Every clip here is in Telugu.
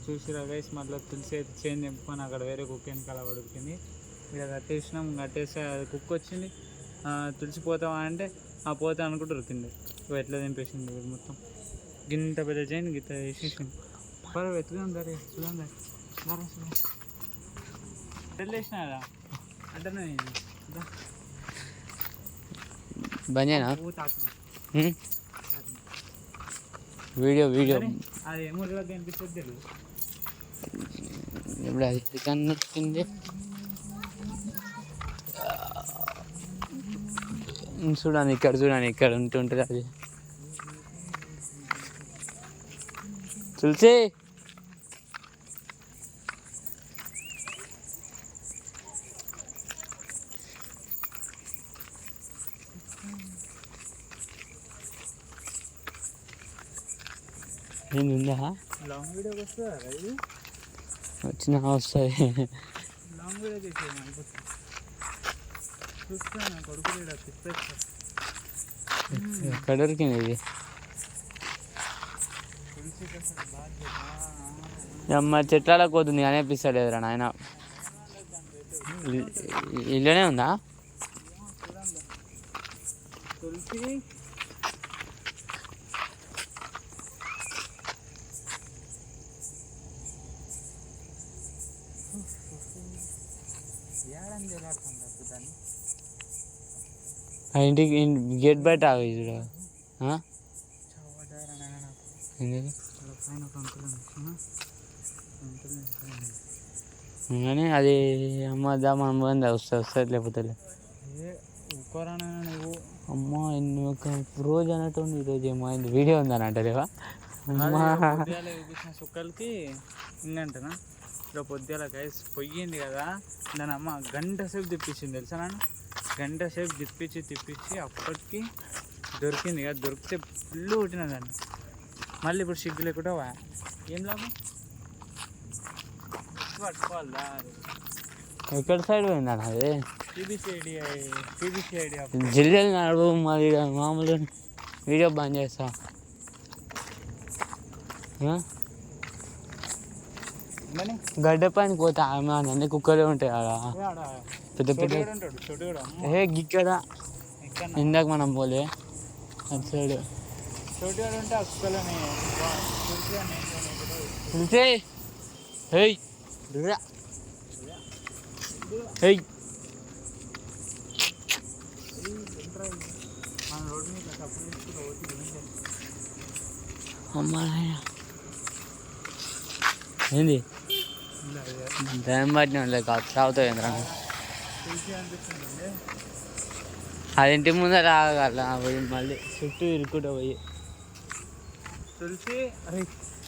చూసిరా గైస్, మళ్ళీ తులసి అయితే చేంజ్ తెంపుకొని అక్కడ వేరే కుక్క వెనకాల పడుకుంది. ఇక్కడ కట్టేసినాం, కట్టేస్తే అది కుక్క వచ్చింది. తులసి పోతావా అంటే పోతా అనుకుంటూ ఉరికింది. ఎట్లా తెంపేసింది మొత్తం. గింత పెద్ద చైన్ గిట్ట వేసేసింది. పర్వాలేదు ఎత్తుగా ఉందా చూడండి. వెళ్ళేసినారా అంటే బంజేనా వీడియో అది ఏమూరులోకి కనిపిస్తుంది తెలియదు. ఇప్పుడు అది కన్నట్టుంది. చూడండి ఇక్కడ ఉంటుంటుంది అది. తులసి ఉందా? లాంగ్ వీడియోకి వస్తుందా ఇది? వచ్చినా వస్తుంది. లాంగ్ వీడియో చేసేది చూస్తాను. కొడుకు ఎక్కడ దొరికింది ఇది? అమ్మ చెట్ల పోతుంది కానీ అనిపిస్తలేదురా నాయన. ఇల్లునే ఉందా తులసి? ఇంటికి గేట్ బయట చూడ. కానీ అది అమ్మదా మనం పోయింది వస్తుంది లేకపోతే అమ్మ ఒక రోజు అన్నట్టు ఈరోజు ఏమైంది వీడియో ఉందని అంటారేవా? సుక్కలకి ఇంకంటనా ఇలా పొద్దుల గైస్ పొయ్యింది కదా, దాని అమ్మ గంట సేపు తిప్పించింది తెలుసా నాన్న. గంట సేపు తిప్పించి అప్పటికి దొరికింది కదా. దొరికితే ఫుల్ కొట్టినదండి. మళ్ళీ ఇప్పుడు సిగ్గు లేకుండా ఏం లాభం పట్టుకోవాలా. ఎక్కడ సైడ్ పోయిందా అది? సిబిసిఐడి జల్దీ నడువు. మరి మామూలు వీడియో బంద్ చేస్తా. గడ్డ పైన పోతా అన్ని కుక్కలే ఉంటాయి అలా పెద్ద పెద్ద. గిక్కడ ఇందాక మనం పోలే అటు సైడ్ ఏంది దయం పట్టిన తాగుతావు ఏంద్రా? అది ఇంటి ముందే రాగల పోయి మళ్ళీ చుట్టూ ఇరుక్కుంటూ పోయి. తులసి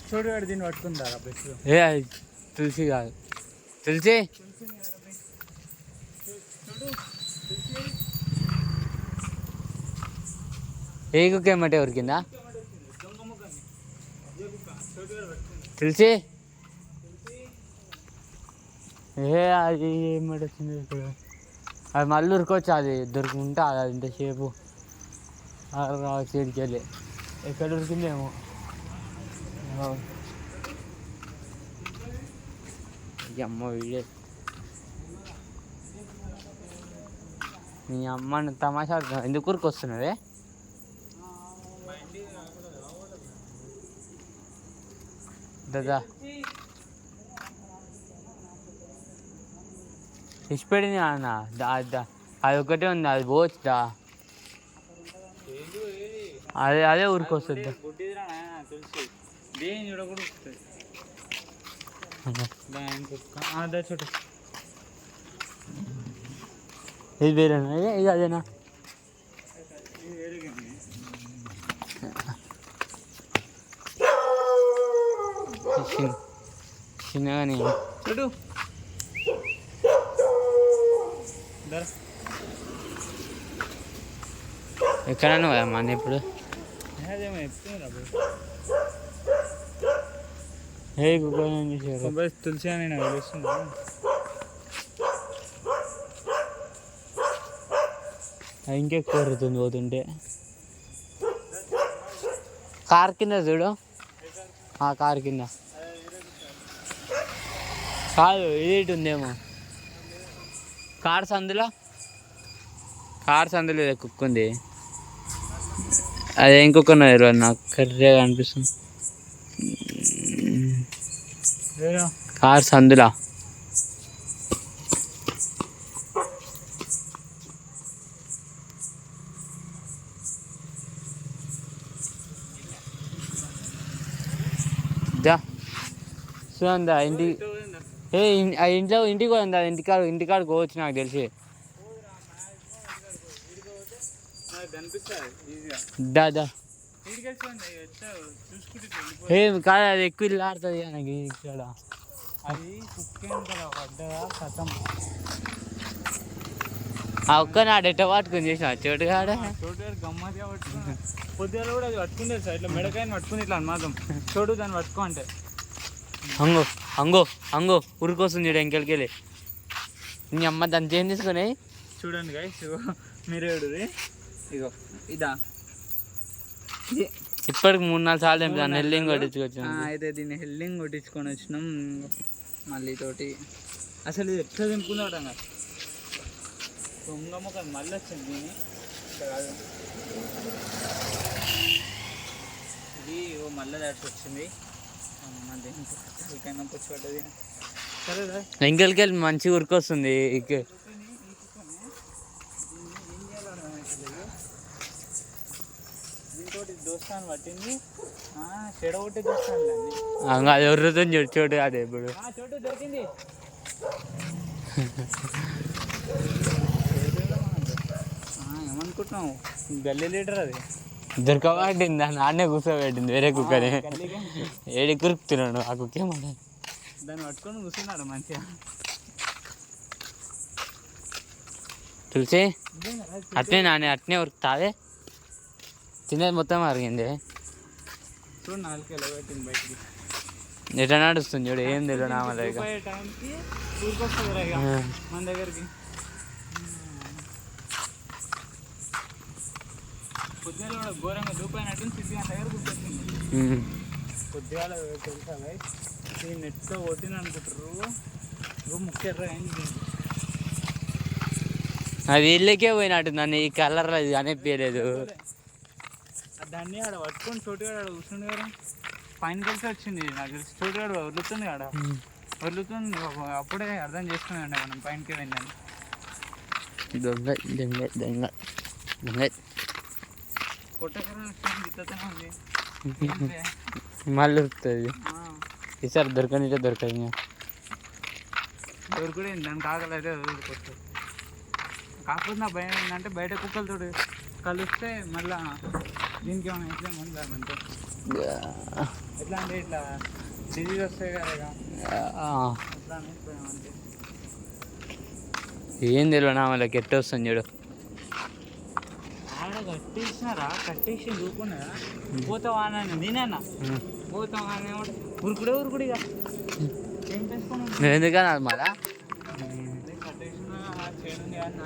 చూడు దీన్ని పట్టుకుందా? ఏ అది తులసి కాదు. తులసి ఏ కుక్క ఏమంటే ఉరికిందా? తులసి అది ఏమంటే వచ్చింది ఇప్పుడు. అది మళ్ళీ ఉరకొచ్చు. అది దొరుకుంటే అది ఇంతసేపు రావచ్చు. ఇడికి వెళ్ళి ఎక్కడ ఉరికిందేమో. అమ్మ వీడే నీ అమ్మని తమాషా ఎందుకు ఉరికొస్తున్నదే? దాదా ఇచ్చిపెడింది అన్న. అది ఒకటే ఉంది, అది పోవచ్చుదా. అదే ఊరికొస్తుంది. ఇది వేరేనా? ఇది అదేనా? చిన్నగానే చూడు. ఎక్కడన్నా పోయామా అన్న ఇప్పుడు? ఏ కుక్క తులసి అని నాకు తెలుస్తుంది. ఇంకెక్కువ ఎరుగుతుంది పోతుంటే. కార్ కింద చూడు, ఆ కార్ కింద కాదు ఇది ఇటు ఉందేమో కార్ సందులో కుక్క ఉంది. అది ఇంకొక నాకు కర్రీగా అనిపిస్తుంది. కార్ సందులా చూడందా ఇంటికి ఇంటికి పోయిందా ఇంటికాడికి పోవచ్చు నాకు తెలిసి. ఏం కాదు అది ఎక్కువ ఇల్లు ఆడుతుంది నాకు ఇక్కడ. అది కుక్కేం కదా పడ్డదా కథం. ఆ ఒక్క నాడు ఎట్ట పట్టుకుని చేసిన చోటుగాడ గమ్మతిగా పట్టుకున్నా. పొద్దుగా కూడా అది పట్టుకుంటే సార్ ఇట్లా మెడకాయని పట్టుకుని ఇట్లా మాత్రం చోటు దాన్ని పట్టుకో అంటే అంగో అంగో అంగో ఉరికొస్తుంది చూడ ఇంకెళ్ళి నీ అమ్మ దాన్ని చేంజ్ తీసుకొని చూడండి గైస్. ఇగో మీరే ఇగో ఇదా ఇప్పటికి 3-4 సార్లు దాన్ని హెల్లింగ్ కొట్టించుకొచ్చాను. అయితే దీన్ని హెల్లింగ్ కొట్టించుకొని వచ్చినాం మళ్ళీ తోటి. అసలు ఇది ఎట్లా తినుకుందాం దొంగమ్మ కాదు మళ్ళీ వచ్చింది దీన్ని కాదు ఇది మళ్ళీ దాటి వచ్చింది. దీనికైనా పుచ్చిపడ్డది సరేదా ఇంకెళ్ళి మంచిగా ఉరికొస్తుంది. దీంతో దోస్తాను పట్టింది చెడగొట్టి దోస్తాను అది ఎవరితో చోటు అదే ఇప్పుడు చోటు దొరికింది. ఏమనుకుంటున్నావు గల్లీ లీటర్ అది దొరకబట్టింది దాన్ని ఆడనే కూర్చోబెట్టింది వేరే కుక్కని. ఏడి కురుకుతున్నాడు ఆ కుక్క ఏమన్నా దాన్ని పట్టుకొని కూర్చున్నాడు మంచిగా. తులసి అట్నే ఉరుకుతాదే తినేది మొత్తం అరిగింది. చూడు 4 కిలో పెట్టింది బయటికి ఎట్లా నడుస్తుంది చూడు ఏం తెలియదు నా వల్ల టైంకి ఊరికొస్తుంది మన దగ్గరికి. పొద్దుగా కూడా ఘోరంగా దూపైనట్టు 6 గంటల దగ్గర కూర్చొచ్చింది. పొద్దుగా తెలుసా ఈ నెట్తో కొట్టిన అనుకుంటారు ముఖ్యంగా అయింది. అది ఇళ్ళకే పోయినట్టు నన్ను ఈ కలర్ అది అనిపించలేదు. దాన్ని ఆడ పట్టుకొని చోటుగాడు ఆడ కూర్చుంది కదా పైన కలిసి వచ్చింది నాకు తెలిసి. చోటుగాడు వదులుతుంది ఆడ వదులుతుంది అప్పుడే అర్థం చేసుకున్నాండి మనం పైనకి వెళ్ళాను. దొంగ దొంగ దొంగ దొంగ కొట్టకరా ఇట్లనే ఉంది మళ్ళీ ఉరుకుతుంది. ఈసారి దొరకనిటే దొరకదు దొరుకుడే దాని కాకలు అయితే వదులుకొస్తుంది. కాకపోతే నా భయం ఏంటంటే బయట కుక్కలతో కలిస్తే మళ్ళా దీనికి ఏమైనా ఎట్లా మందంటే ఎట్లా అంటే ఇట్లా డిజీజ్ వస్తాయి కదా అట్లా అంటే ఏం తెలియదు నా వాళ్ళకి ఎట్ట వస్తుంది చూడు. ఆడ కట్టేసినారా కట్టేసి దూకున్నారా పోతావా అని నేనన్నా పోతావా అని ఉరుకుడే ఇక ఏం చేసుకున్నాను ఎందుకని అది మళ్ళా కట్టేసిన చేయడం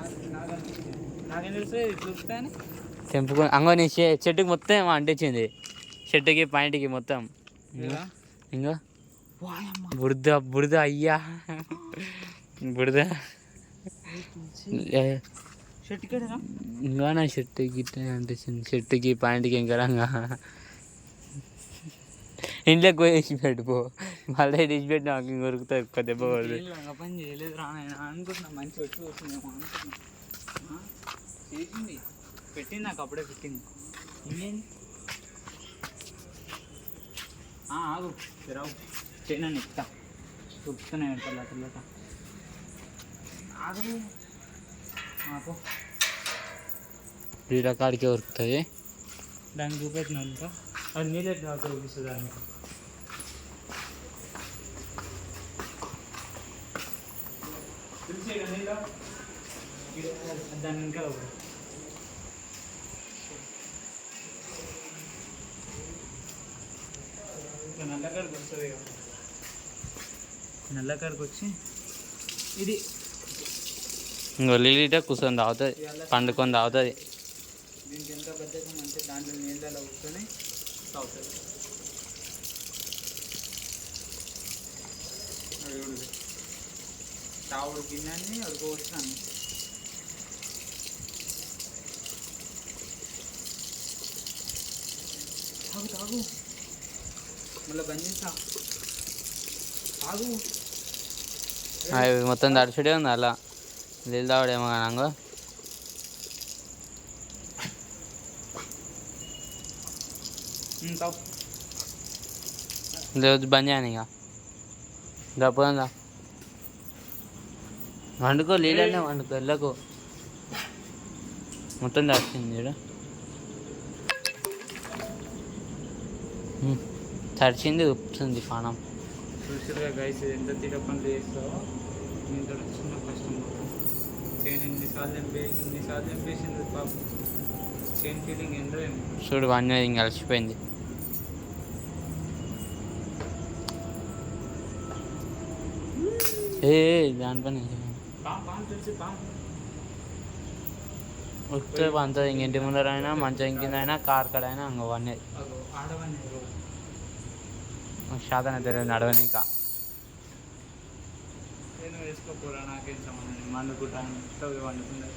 నాకేం తెలుసు చూస్తే అని తెంపుకొని అంగో నీ చెట్టుకి మొత్తం అంటించింది. చెట్టుకి పాయింట్కి మొత్తం ఇంకా బురద అయ్యా బురద ఇంకా నా షర్టుకి గిట్ట అంటించింది. చెట్టుకి పాయింట్కి ఇంకా ఇంట్లోకి పోయి వేసి పెట్టుకో మళ్ళీ వేసి పెట్టి నాకు ఇంక ఉరుకుతుంది ఒక్క దెబ్బ పడుతుంది. పని చేయలేదు రానైనా అనుకుంటున్నా మంచి వచ్చి వస్తుందేమో అనుకుంటున్నా. చేసింది పెట్టింది నాకు అప్పుడే పెట్టింది. ఇంకేంది ఆగు రావు చేయను ఇస్తా ఉరుకుతున్నాయి తెల్లట ఆగు ఆకు ఈ రకాడికే ఉరుకుతుంది. దాన్ని చూపెట్టినంత అది నీళ్ళే చూపిస్తుంది దాన్ని. దాని ఇంకా నల్లకాడికి వస్తుంది నల్లకాడికి వచ్చి ఇది ఇంకో లీట కూర్చొని తాగుతుంది పండుకొని తాగుతుంది. దీనికి ఎంత బద్దకం అంటే దాంట్లో నీళ్ళలో కూర్చొని తాగుతుంది. తావుడు గిన్నెని ఉడకవచ్చాను. తాగు తాగు మళ్ళీ బంద్ చేస్తా. తాగు అవి మొత్తం తడిచుడే ఉంది అలా నీళ్ళు తాగుడేమో కానంగో. తాగు. లేదు బంద్ చేయను ఇక దప్పుదా వండుకో నీళ్ళనే వండుకో వెళ్ళకు మొత్తం తడిచింది చూడు. తడిచింది ఉప్పుతుంది పానం. చూసారుగా గైస్ ఎంత తీర పనులు చేస్తావో ఇంత చిన్న కష్టం. చేను ఎన్నిసార్లు ఎంపేసింది పాప. చేను ఫీలింగ్ ఏందో ఏమో. చూడు వన్ ఇంకా కలిసిపోయింది. ఏ దానిపైన వస్తే పంత ఇంటి ముందరైనా మంచం కింద అయినా కార్ కడైనా ఇంకో వన్ శాతం అయితే నడవని ఇంకా నేను వేసుకోపోరా నాకేం సంబంధం. వండుకుంటాను వండుకుంటాను.